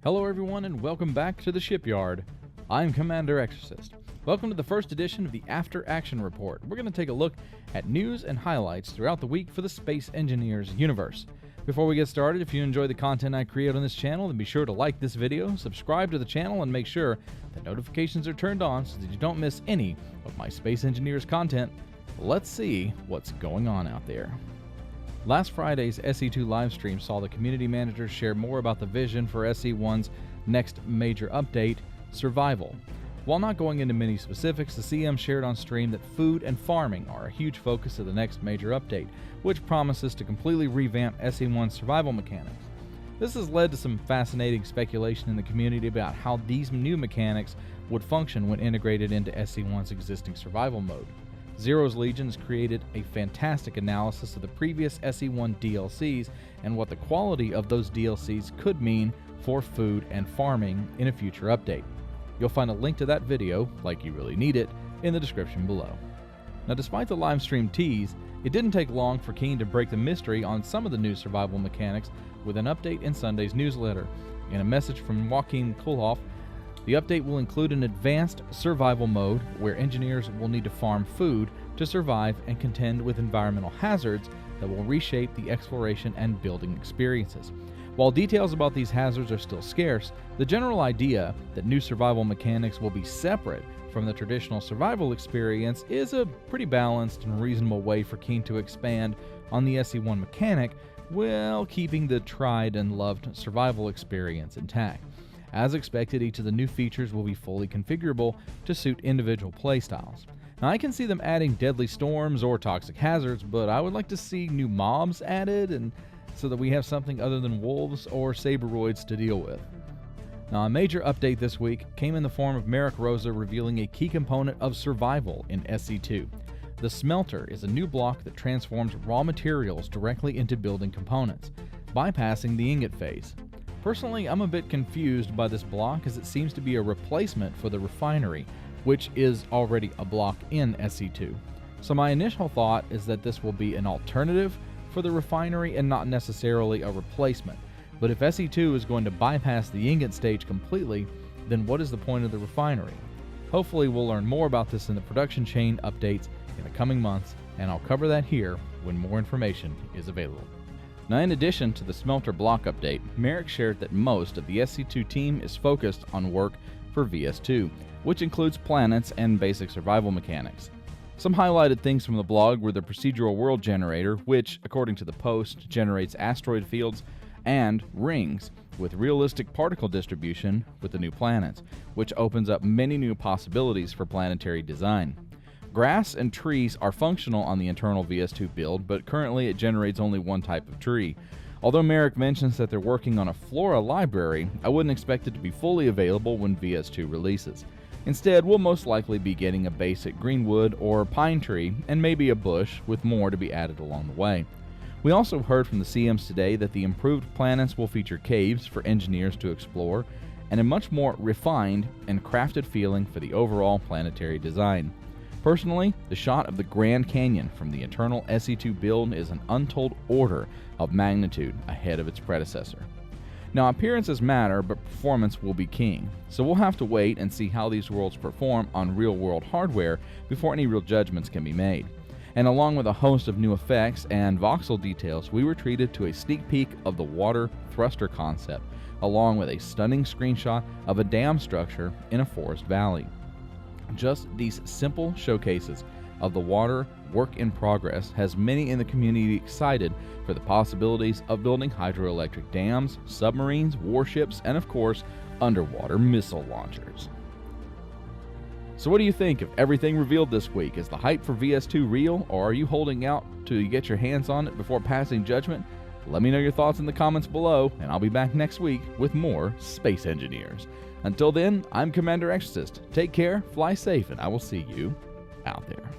Hello everyone and welcome back to the shipyard. I'm Commander Exorcist. Welcome to the first edition of the After Action Report. We're going to take a look at news and highlights throughout the week for the Space Engineers universe. Before we get started, if you enjoy the content I create on this channel, then be sure to like this video, subscribe to the channel, and make sure that notifications are turned on so that you don't miss any of my Space Engineers content. Let's see what's going on out there. Last Friday's SE2 livestream saw the community managers share more about the vision for SE1's next major update, Survival. While not going into many specifics, the CM shared on stream that food and farming are a huge focus of the next major update, which promises to completely revamp SE1's survival mechanics. This has led to some fascinating speculation in the community about how these new mechanics would function when integrated into SE1's existing survival mode. Zero's Legion has created a fantastic analysis of the previous SE1 DLCs and what the quality of those DLCs could mean for food and farming in a future update. You'll find a link to that video, like you really need it, in the description below. Now, despite the livestream tease, it didn't take long for Keen to break the mystery on some of the new survival mechanics with an update in Sunday's newsletter. In a message from Joachim Kulhoff, the update will include an advanced survival mode where engineers will need to farm food to survive and contend with environmental hazards that will reshape the exploration and building experiences. While details about these hazards are still scarce, the general idea that new survival mechanics will be separate from the traditional survival experience is a pretty balanced and reasonable way for Keen to expand on the SE1 mechanic while keeping the tried and loved survival experience intact. As expected, each of the new features will be fully configurable to suit individual playstyles. Now, I can see them adding deadly storms or toxic hazards, but I would like to see new mobs added, and so that we have something other than wolves or saberoids to deal with. Now, a major update this week came in the form of Merrick Rosa revealing a key component of survival in SE2. The Smelter is a new block that transforms raw materials directly into building components, bypassing the ingot phase. Personally, I'm a bit confused by this block as it seems to be a replacement for the refinery, which is already a block in SE2. So my initial thought is that this will be an alternative for the refinery and not necessarily a replacement. But if SE2 is going to bypass the ingot stage completely, then what is the point of the refinery? Hopefully we'll learn more about this in the production chain updates in the coming months, and I'll cover that here when more information is available. Now, in addition to the Smelter block update, Merrick shared that most of the SE2 team is focused on work for VS2, which includes planets and basic survival mechanics. Some highlighted things from the blog were the procedural world generator, which, according to the post, generates asteroid fields and rings with realistic particle distribution with the new planets, which opens up many new possibilities for planetary design. Grass and trees are functional on the internal VS2 build, but currently it generates only one type of tree. Although Merrick mentions that they're working on a flora library, I wouldn't expect it to be fully available when VS2 releases. Instead, we'll most likely be getting a basic greenwood or pine tree, and maybe a bush, with more to be added along the way. We also heard from the CMs today that the improved planets will feature caves for engineers to explore, and a much more refined and crafted feeling for the overall planetary design. Personally, the shot of the Grand Canyon from the internal SE2 build is an untold order of magnitude ahead of its predecessor. Now, appearances matter, but performance will be king, so we'll have to wait and see how these worlds perform on real-world hardware before any real judgments can be made. And along with a host of new effects and voxel details, we were treated to a sneak peek of the water thruster concept, along with a stunning screenshot of a dam structure in a forest valley. Just these simple showcases of the water work in progress has many in the community excited for the possibilities of building hydroelectric dams, submarines, warships, and of course, underwater missile launchers. So what do you think of everything revealed this week? Is the hype for VS2 real, or are you holding out till you get your hands on it before passing judgment? Let me know your thoughts in the comments below, and I'll be back next week with more Space Engineers. Until then, I'm Commander Exorcist. Take care, fly safe, and I will see you out there.